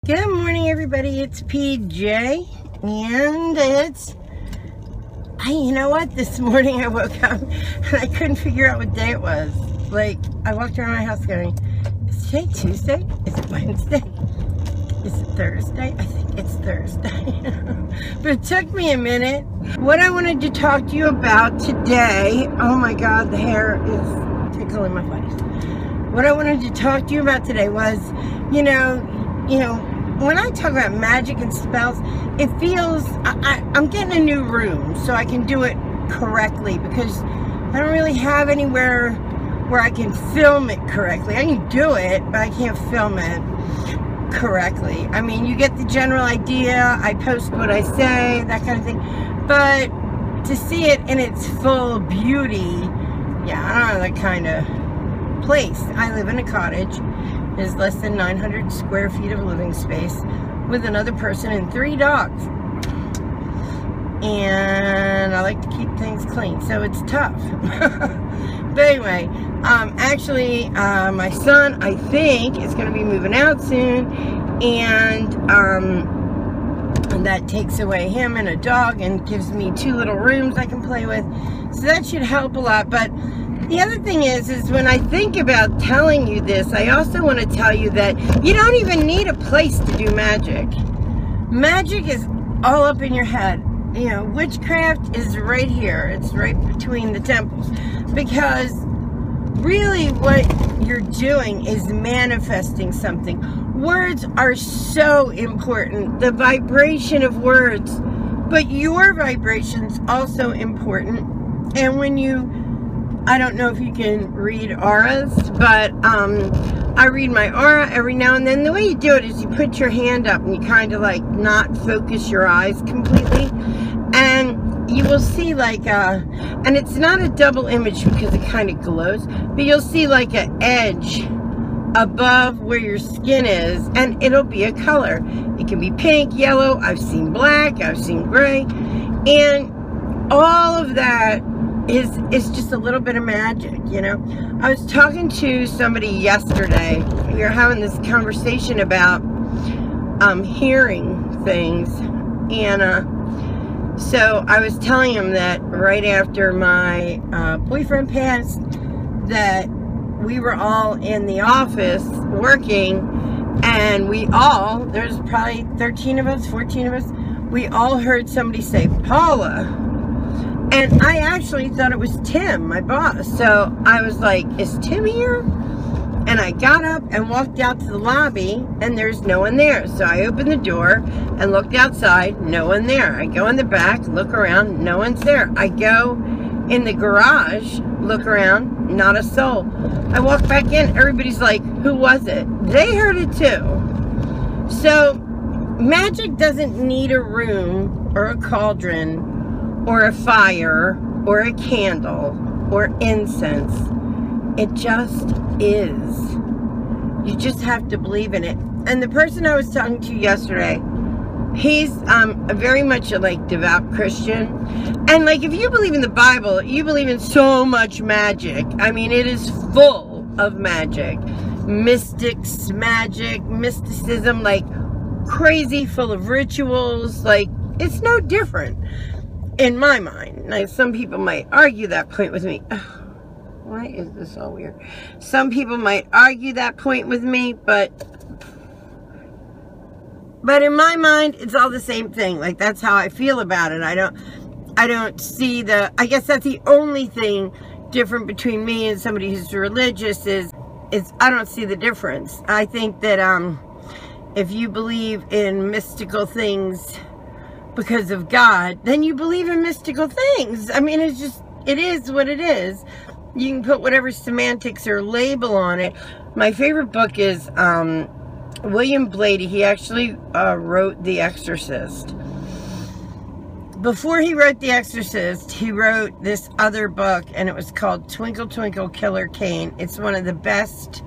Good morning, everybody. It's PJ, and you know what? This morning I woke up and I couldn't figure out what day it was. Like, I walked around my house going, is today Tuesday? Is it Wednesday? Is it Thursday? I think it's Thursday. But it took me a minute. What I wanted to talk to you about today, oh my God, the hair is tickling my face. What I wanted to talk to you about today was, you know, when I talk about magic and spells, it feels, I'm getting a new room so I can do it correctly, because I don't really have anywhere where I can film it correctly. I can do it, but I can't film it correctly. I mean, you get the general idea. I post what I say, that kind of thing. But to see it in its full beauty, yeah, I don't know that kind of place. I live in a cottage. Is less than 900 square feet of living space with another person and 3 dogs. And I like to keep things clean, so it's tough. But anyway, actually, my son, I think, is going to be moving out soon, and that takes away him and a dog and gives me 2 little rooms I can play with. So that should help a lot. But the other thing is when I think about telling you this, I also want to tell you that you don't even need a place to do magic. Magic is all up in your head. You know, witchcraft is right here. It's right between the temples. Because really what you're doing is manifesting something. Words are so important. The vibration of words. But your vibration's also important. And when you, I don't know if you can read auras, but I read my aura every now and then. The way you do it is you put your hand up and you kind of like not focus your eyes completely. And you will see like and it's not a double image because it kind of glows, but you'll see like an edge above where your skin is, and it'll be a color. It can be pink, yellow, I've seen black, I've seen gray, and all of that is just a little bit of magic, you know. I was talking to somebody yesterday. We were having this conversation about hearing things, and so I was telling him that right after my boyfriend passed, that we were all in the office working, and we all, there's probably 13 of us, 14 of us, we all heard somebody say, Paula. And I actually thought it was Tim, my boss. So I was like, is Tim here? And I got up and walked out to the lobby, and there's no one there. So I opened the door and looked outside, no one there. I go in the back, look around, no one's there. I go in the garage, look around, not a soul. I walk back in, everybody's like, who was it? They heard it too. So magic doesn't need a room or a cauldron or a fire, or a candle, or incense. It just is. You just have to believe in it. And the person I was talking to yesterday, he's very much a devout Christian. And like, if you believe in the Bible, you believe in so much magic. I mean, it is full of magic. Mystics, magic, mysticism, like crazy, full of rituals. Like, it's no different. In my mind. Now, some people might argue that point with me. Why is this all weird? Some people might argue that point with me, but in my mind, it's all the same thing. Like, that's how I feel about it. I don't see I guess that's the only thing different between me and somebody who's religious is I don't see the difference. I think that if you believe in mystical things because of God, then you believe in mystical things. I mean, it's just, it is what it is. You can put whatever semantics or label on it. My favorite book is William Blady. He actually wrote The Exorcist. Before he wrote The Exorcist, he wrote this other book, and it was called Twinkle Twinkle Killer Kane. It's one of the best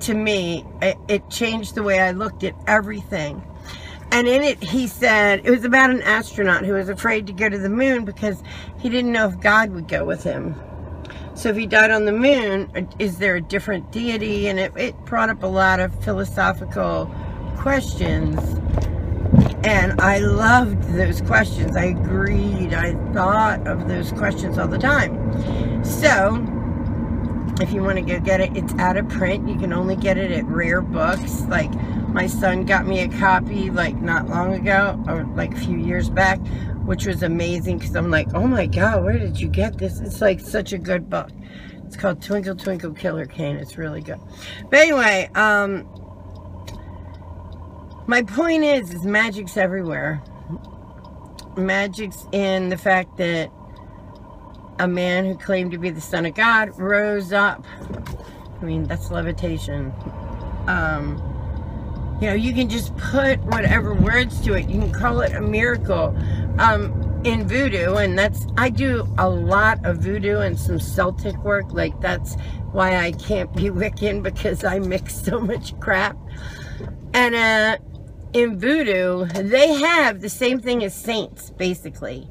to me. It changed the way I looked at everything. And in it, he said, it was about an astronaut who was afraid to go to the moon because he didn't know if God would go with him. So if he died on the moon, is there a different deity? And it brought up a lot of philosophical questions, and I loved those questions. I agreed. I thought of those questions all the time. So if you want to go get it, it's out of print. You can only get it at Rare Books. Like, my son got me a copy like not long ago, or like a few years back, which was amazing, because I'm like, oh my God, where did you get this? It's like such a good book. It's called Twinkle Twinkle Killer Kane. It's really good. But anyway, my point is magic's everywhere. Magic's in the fact that a man who claimed to be the Son of God rose up. I mean, that's levitation. You know, you can just put whatever words to it. You can call it a miracle. In voodoo, and I do a lot of voodoo and some Celtic work. Like, that's why I can't be Wiccan, because I mix so much crap. And in voodoo, they have the same thing as saints, basically.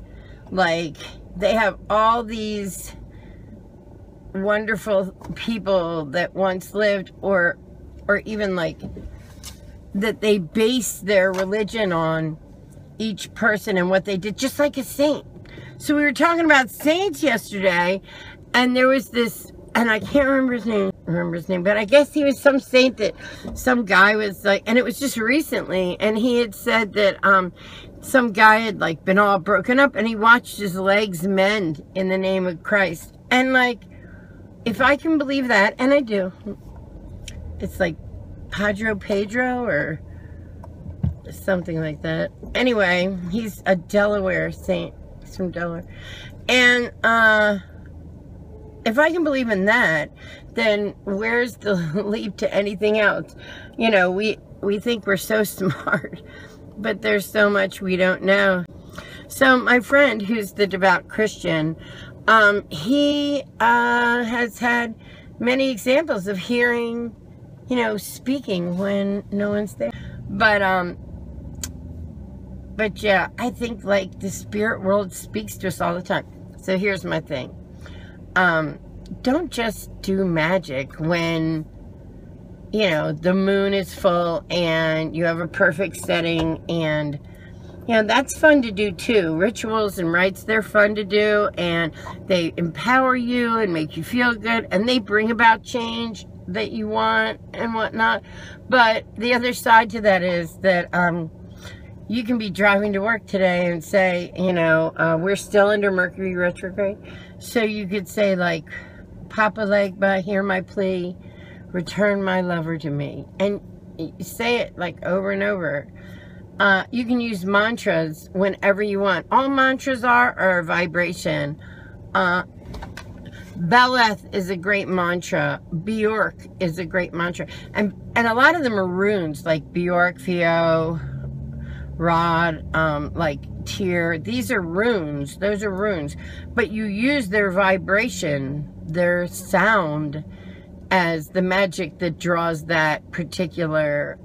Like, they have all these wonderful people that once lived, or even like that they base their religion on each person and what they did, just like a saint. So we were talking about saints yesterday, and there was this, and I can't remember his name, but I guess he was some saint that some guy was like, and it was just recently, and he had said that some guy had like been all broken up, and he watched his legs mend in the name of Christ. And like, if I can believe that, and I do, it's like Padre Pedro or something like that. Anyway, he's a Delaware saint. He's from Delaware. And if I can believe in that, then where's the leap to anything else? You know, we think we're so smart, but there's so much we don't know. So my friend, who's the devout Christian, he has had many examples of hearing, you know, speaking when no one's there. But yeah, I think like the spirit world speaks to us all the time. So here's my thing. Don't just do magic when, you know, the moon is full and you have a perfect setting, and, you know, that's fun to do too. Rituals and rites, they're fun to do, and they empower you and make you feel good, and they bring about change that you want and whatnot. But the other side to that is that you can be driving to work today and say, you know, we're still under Mercury retrograde, so you could say like, Papa Legba, hear my plea, return my lover to me, and you say it like over and over. You can use mantras whenever you want. All mantras are a vibration. Beleth is a great mantra. Bjork is a great mantra. And a lot of them are runes, like Bjork, Theo, Rod, like Tyr. These are runes. Those are runes. But you use their vibration, their sound, as the magic that draws that particular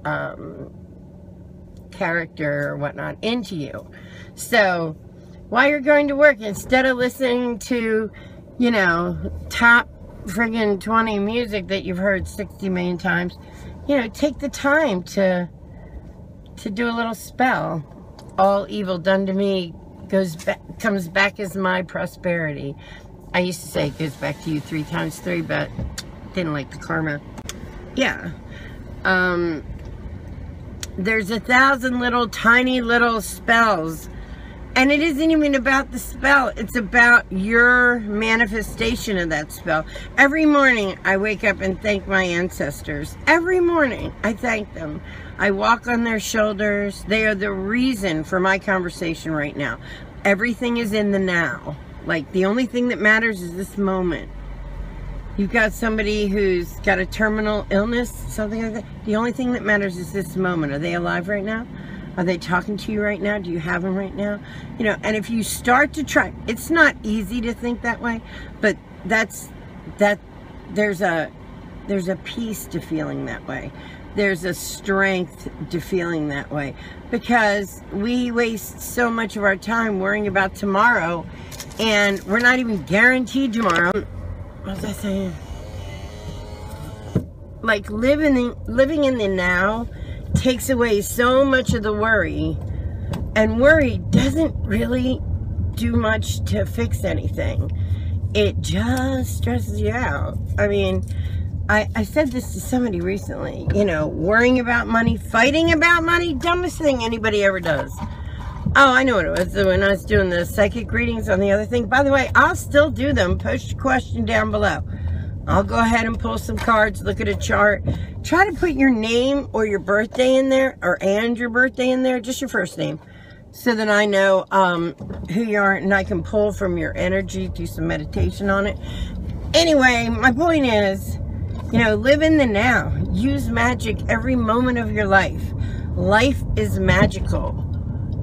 character or whatnot into you. So while you're going to work, instead of listening to, you know, top friggin' 20 music that you've heard 60 million times, you know, take the time to do a little spell. All evil done to me comes back as my prosperity. I used to say it goes back to you 3 times 3, but didn't like the karma. Yeah. There's 1,000 little tiny little spells, and it isn't even about the spell. It's about your manifestation of that spell. Every morning I wake up and thank my ancestors. Every morning I thank them. I walk on their shoulders. They are the reason for my conversation right now. Everything is in the now. Like, the only thing that matters is this moment. You've got somebody who's got a terminal illness, something like that. The only thing that matters is this moment. Are they alive right now? Are they talking to you right now? Do you have them right now? You know, and if you start to try, it's not easy to think that way, but there's a peace to feeling that way. There's a strength to feeling that way, because we waste so much of our time worrying about tomorrow, and we're not even guaranteed tomorrow. What was I saying? Like, living in the now takes away so much of the worry. And worry doesn't really do much to fix anything. It just stresses you out. I mean, I said this to somebody recently, you know, worrying about money, fighting about money, dumbest thing anybody ever does. Oh, I know what it was. When I was doing the psychic readings on the other thing. By the way, I'll still do them. Post your question down below. I'll go ahead and pull some cards, look at a chart. Try to put your name or your birthday in there, and your birthday in there, just your first name. So that I know who you are, and I can pull from your energy, do some meditation on it. Anyway, my point is, you know, live in the now. Use magic every moment of your life. Life is magical.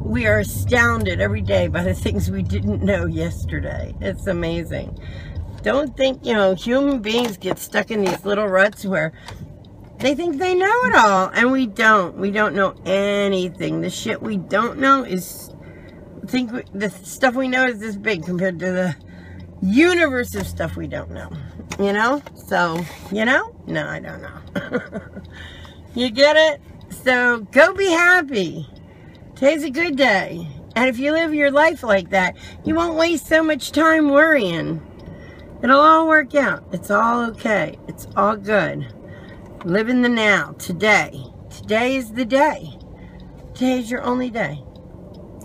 We are astounded every day by the things we didn't know yesterday. It's amazing. Don't think, you know, human beings get stuck in these little ruts where they think they know it all, and we don't. We don't know anything. The shit we don't know is, the stuff we know is this big compared to the universe of stuff we don't know. You know? So, you know? No, I don't know. You get it? So, go be happy. Today's a good day. And if you live your life like that, you won't waste so much time worrying. It'll all work out. It's all okay. It's all good. Live in the now, today. Today is the day. Today is your only day.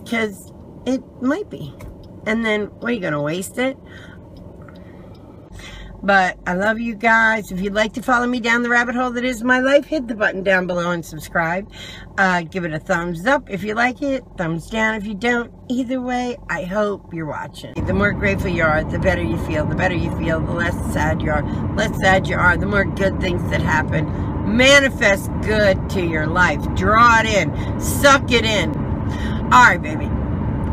Because it might be. And then, what, are you going to waste it? But I love you guys. If you'd like to follow me down the rabbit hole that is my life, hit the button down below and subscribe. Give it a thumbs up if you like it. Thumbs down if you don't. Either way, I hope you're watching. The more grateful you are, the better you feel. The better you feel, the less sad you are. Less sad you are, the more good things that happen. Manifest good to your life. Draw it in. Suck it in. All right, baby.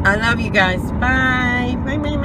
I love you guys. Bye. Bye, bye.